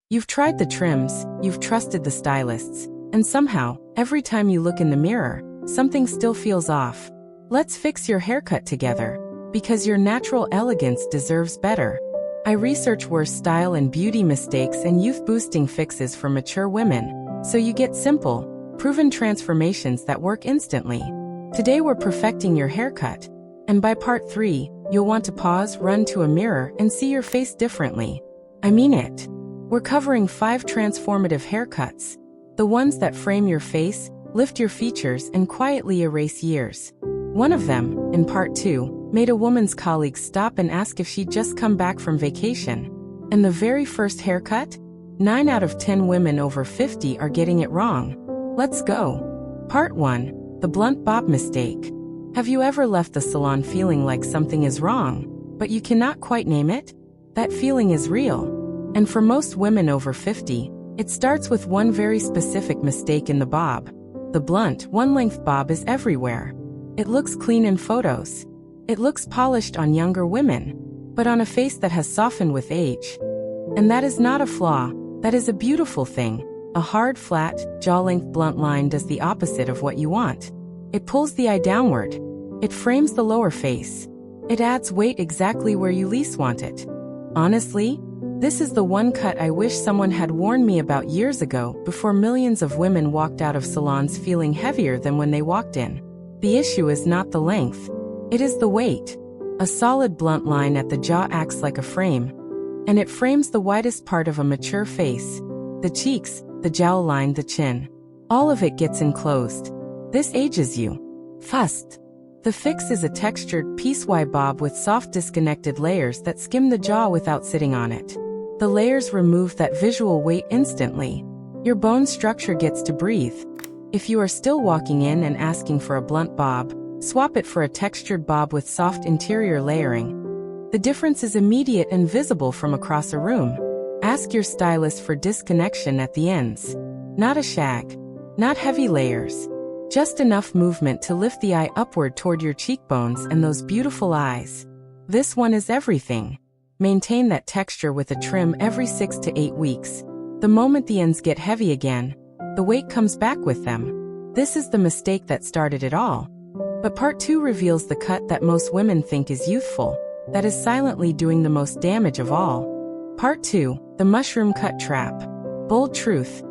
You've tried the trims, you've trusted the stylists, and somehow, every time you look in the mirror, something still feels off. Let's fix your haircut together, because your natural elegance deserves better. I research worst style and beauty mistakes and youth-boosting fixes for mature women, so you get simple, proven transformations that work instantly. Today we're perfecting your haircut, and by part 3, you'll want to pause, run to a mirror, and see your face differently. I mean it. We're covering 5 transformative haircuts, the ones that frame your face, lift your features, and quietly erase years. One of them, in part 2, made a woman's colleagues stop and ask if she'd just come back from vacation. And the very first haircut? 9 out of 10 women over 50 are getting it wrong. Let's go. Part 1, the blunt bob mistake. Have you ever left the salon feeling like something is wrong, but you cannot quite name it? That feeling is real. And for most women over 50, it starts with one very specific mistake in the bob. The blunt, one-length bob is everywhere. It looks clean in photos. It looks polished on younger women, but on a face that has softened with age. And that is not a flaw, that is a beautiful thing. A hard, flat, jaw-length blunt line does the opposite of what you want. It pulls the eye downward. It frames the lower face. It adds weight exactly where you least want it. Honestly, this is the one cut I wish someone had warned me about years ago, before millions of women walked out of salons feeling heavier than when they walked in. The issue is not the length. It is the weight. A solid blunt line at the jaw acts like a frame, and it frames the widest part of a mature face. The cheeks, the jawline, the chin. All of it gets enclosed. This ages you. Fast. The fix is a textured, piece-wide bob with soft disconnected layers that skim the jaw without sitting on it. The layers remove that visual weight instantly. Your bone structure gets to breathe. If you are still walking in and asking for a blunt bob, swap it for a textured bob with soft interior layering. The difference is immediate and visible from across a room. Ask your stylist for disconnection at the ends. Not a shag. Not heavy layers. Just enough movement to lift the eye upward toward your cheekbones and those beautiful eyes. This one is everything. Maintain that texture with a trim every 6 to 8 weeks. The moment the ends get heavy again, the weight comes back with them. This is the mistake that started it all. But part 2 reveals the cut that most women think is youthful, that is silently doing the most damage of all. Part 2, the mushroom cut trap. Bold truth.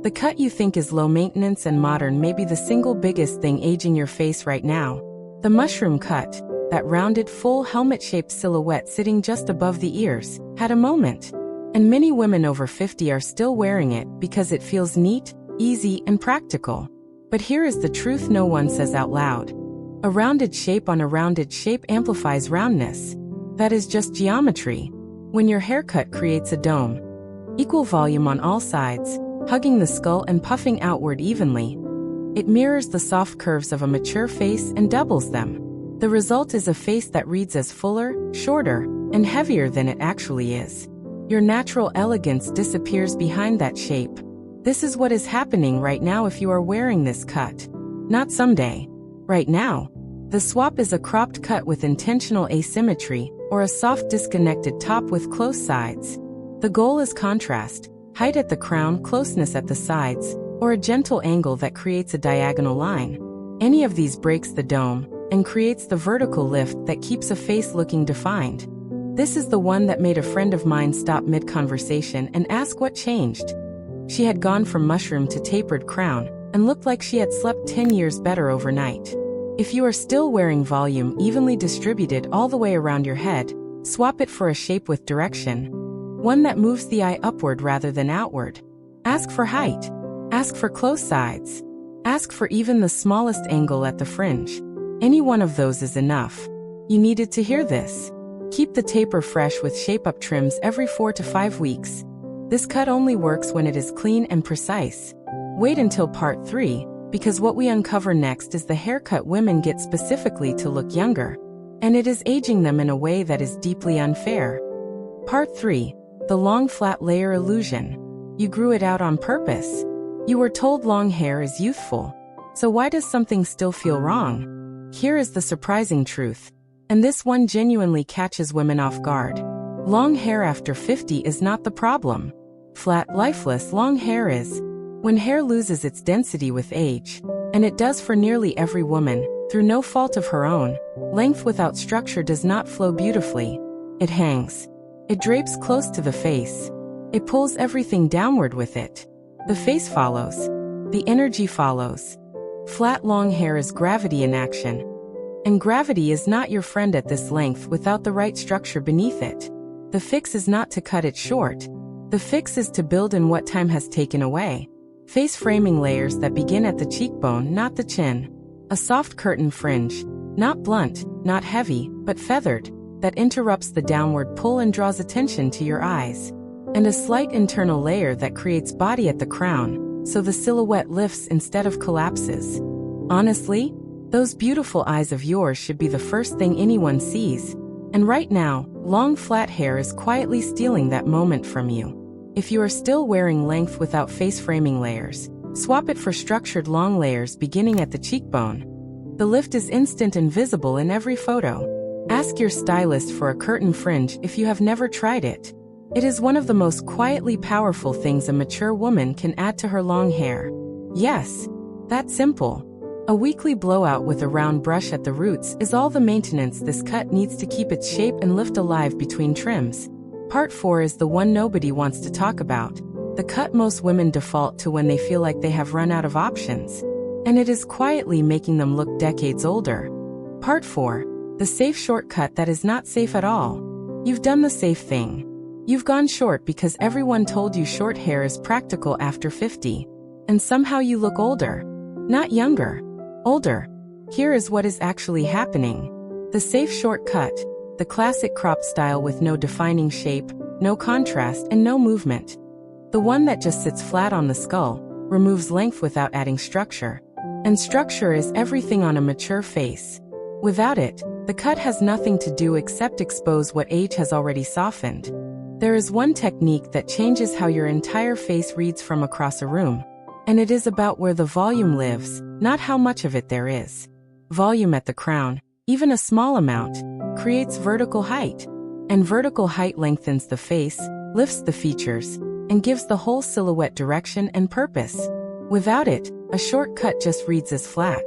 The cut you think is low maintenance and modern may be the single biggest thing aging your face right now. The mushroom cut, that rounded, full helmet-shaped silhouette sitting just above the ears, had a moment. And many women over 50 are still wearing it because it feels neat, easy, and practical. But here is the truth no one says out loud. A rounded shape on a rounded shape amplifies roundness. That is just geometry. When your haircut creates a dome, equal volume on all sides, hugging the skull and puffing outward evenly, it mirrors the soft curves of a mature face and doubles them. The result is a face that reads as fuller, shorter, and heavier than it actually is. Your natural elegance disappears behind that shape. This is what is happening right now if you are wearing this cut. Not someday. Right now. The swap is a cropped cut with intentional asymmetry, or a soft disconnected top with close sides. The goal is contrast, height at the crown, closeness at the sides, or a gentle angle that creates a diagonal line. Any of these breaks the dome, and creates the vertical lift that keeps a face looking defined. This is the one that made a friend of mine stop mid-conversation and ask what changed. She had gone from mushroom to tapered crown, and looked like she had slept 10 years better overnight. If you are still wearing volume evenly distributed all the way around your head, swap it for a shape with direction. One that moves the eye upward rather than outward. Ask for height. Ask for close sides. Ask for even the smallest angle at the fringe. Any one of those is enough. You needed to hear this. Keep the taper fresh with shape-up trims every 4 to 5 weeks. This cut only works when it is clean and precise. Wait until part 3, because what we uncover next is the haircut women get specifically to look younger. And it is aging them in a way that is deeply unfair. Part 3, the long flat layer illusion. You grew it out on purpose. You were told long hair is youthful. So why does something still feel wrong? Here is the surprising truth. And this one genuinely catches women off guard. Long hair after 50 is not the problem. flat, lifeless, long hair is. When hair loses its density with age, and it does for nearly every woman, through no fault of her own, length without structure does not flow beautifully. It hangs. It drapes close to the face. It pulls everything downward with it. The face follows. The energy follows. Flat long hair is gravity in action. And gravity is not your friend at this length without the right structure beneath it. The fix is not to cut it short. The fix is to build in what time has taken away. Face framing layers that begin at the cheekbone, not the chin. A soft curtain fringe, not blunt, not heavy, but feathered, that interrupts the downward pull and draws attention to your eyes. And a slight internal layer that creates body at the crown, so the silhouette lifts instead of collapses. Honestly, those beautiful eyes of yours should be the first thing anyone sees. And right now, long flat hair is quietly stealing that moment from you. If you are still wearing length without face framing layers, swap it for structured long layers beginning at the cheekbone. The lift is instant and visible in every photo. Ask your stylist for a curtain fringe if you have never tried it. It is one of the most quietly powerful things a mature woman can add to her long hair. Yes, that's simple. A weekly blowout with a round brush at the roots is all the maintenance this cut needs to keep its shape and lift alive between trims. Part 4 is the one nobody wants to talk about. The cut most women default to when they feel like they have run out of options. And it is quietly making them look decades older. Part 4. The safe shortcut that is not safe at all. You've done the safe thing. You've gone short because everyone told you short hair is practical after 50. And somehow you look older. Not younger. Older. Here is what is actually happening. The safe shortcut. The classic crop style with no defining shape, no contrast, and no movement. The one that just sits flat on the skull, removes length without adding structure. And structure is everything on a mature face. Without it, the cut has nothing to do except expose what age has already softened. There is one technique that changes how your entire face reads from across a room. And it is about where the volume lives, not how much of it there is. Volume at the crown, even a small amount, creates vertical height. And vertical height lengthens the face, lifts the features, and gives the whole silhouette direction and purpose. Without it, a short cut just reads as flat.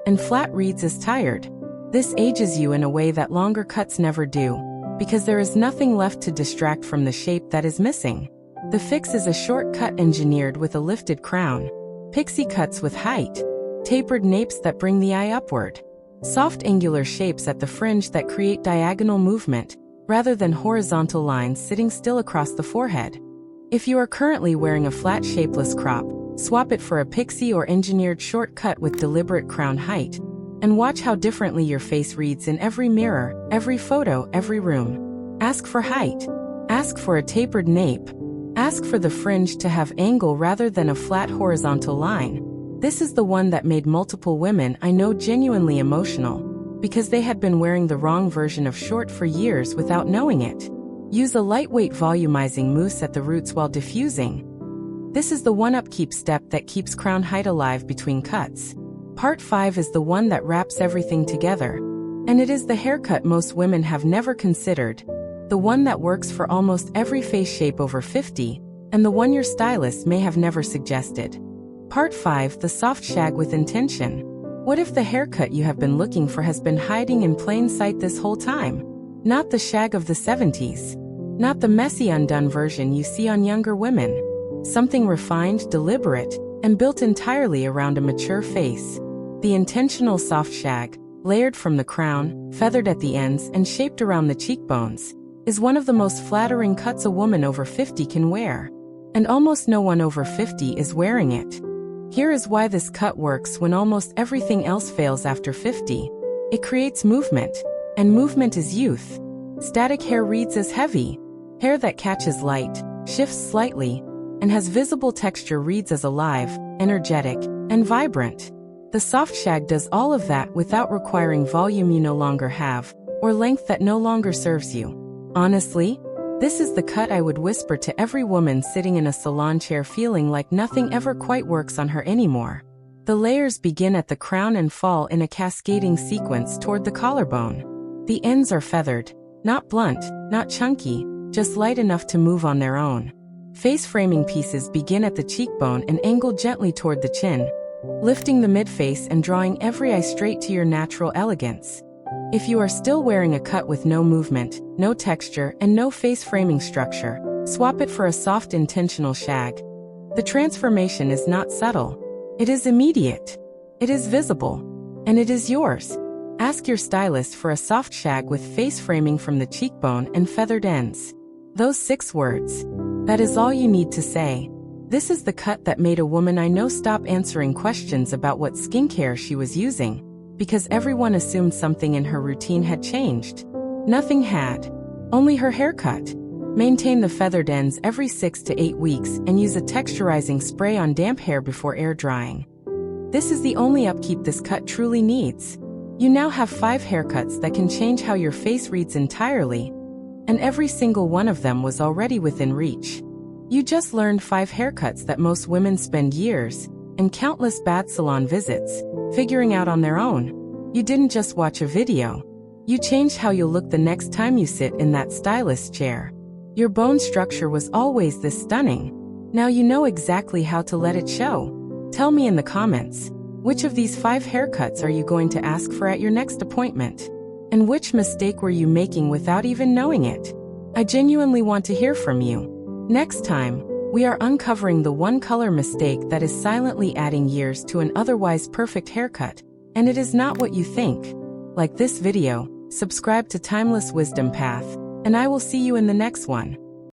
And flat reads as tired. This ages you in a way that longer cuts never do, because there is nothing left to distract from the shape that is missing. The fix is a short cut engineered with a lifted crown. Pixie cuts with height. Tapered napes that bring the eye upward. Soft angular shapes at the fringe that create diagonal movement, rather than horizontal lines sitting still across the forehead. If you are currently wearing a flat shapeless crop, swap it for a pixie or engineered short cut with deliberate crown height, and watch how differently your face reads in every mirror, every photo, every room. Ask for height. Ask for a tapered nape. Ask for the fringe to have angle rather than a flat horizontal line. This is the one that made multiple women I know genuinely emotional, because they had been wearing the wrong version of short for years without knowing it. Use a lightweight volumizing mousse at the roots while diffusing. This is the one upkeep step that keeps crown height alive between cuts. Part 5 is the one that wraps everything together. And it is the haircut most women have never considered. The one that works for almost every face shape over 50, and the one your stylist may have never suggested. Part 5, the soft shag with intention. What if the haircut you have been looking for has been hiding in plain sight this whole time? Not the shag of the 70s. Not the messy undone version you see on younger women. Something refined, deliberate, and built entirely around a mature face. The intentional soft shag, layered from the crown, feathered at the ends, and shaped around the cheekbones, is one of the most flattering cuts a woman over 50 can wear. And almost no one over 50 is wearing it. Here is why this cut works when almost everything else fails after 50. It creates movement, and movement is youth. Static hair reads as heavy. Hair that catches light, shifts slightly, and has visible texture reads as alive, energetic, and vibrant. The soft shag does all of that without requiring volume you no longer have, or length that no longer serves you. Honestly, this is the cut I would whisper to every woman sitting in a salon chair feeling like nothing ever quite works on her anymore. The layers begin at the crown and fall in a cascading sequence toward the collarbone. The ends are feathered, not blunt, not chunky, just light enough to move on their own. Face framing pieces begin at the cheekbone and angle gently toward the chin, lifting the midface and drawing every eye straight to your natural elegance. If you are still wearing a cut with no movement, no texture, and no face framing structure, swap it for a soft intentional shag. The transformation is not subtle. It is immediate. It is visible. And it is yours. Ask your stylist for a soft shag with face framing from the cheekbone and feathered ends. Those 6 words. That is all you need to say. This is the cut that made a woman I know stop answering questions about what skincare she was using, because everyone assumed something in her routine had changed. Nothing had. Only her haircut. Maintain the feathered ends every 6 to 8 weeks and use a texturizing spray on damp hair before air drying. This is the only upkeep this cut truly needs. You now have 5 haircuts that can change how your face reads entirely, and every single one of them was already within reach. You just learned 5 haircuts that most women spend years and countless bad salon visits figuring out on their own. You didn't just watch a video. You changed how you'll look the next time you sit in that stylist chair. Your bone structure was always this stunning. Now you know exactly how to let it show. Tell me in the comments, which of these 5 haircuts are you going to ask for at your next appointment? And which mistake were you making without even knowing it? I genuinely want to hear from you. Next time, we are uncovering the one color mistake that is silently adding years to an otherwise perfect haircut, and it is not what you think. Like this video, subscribe to Timeless Wisdom Path, and I will see you in the next one.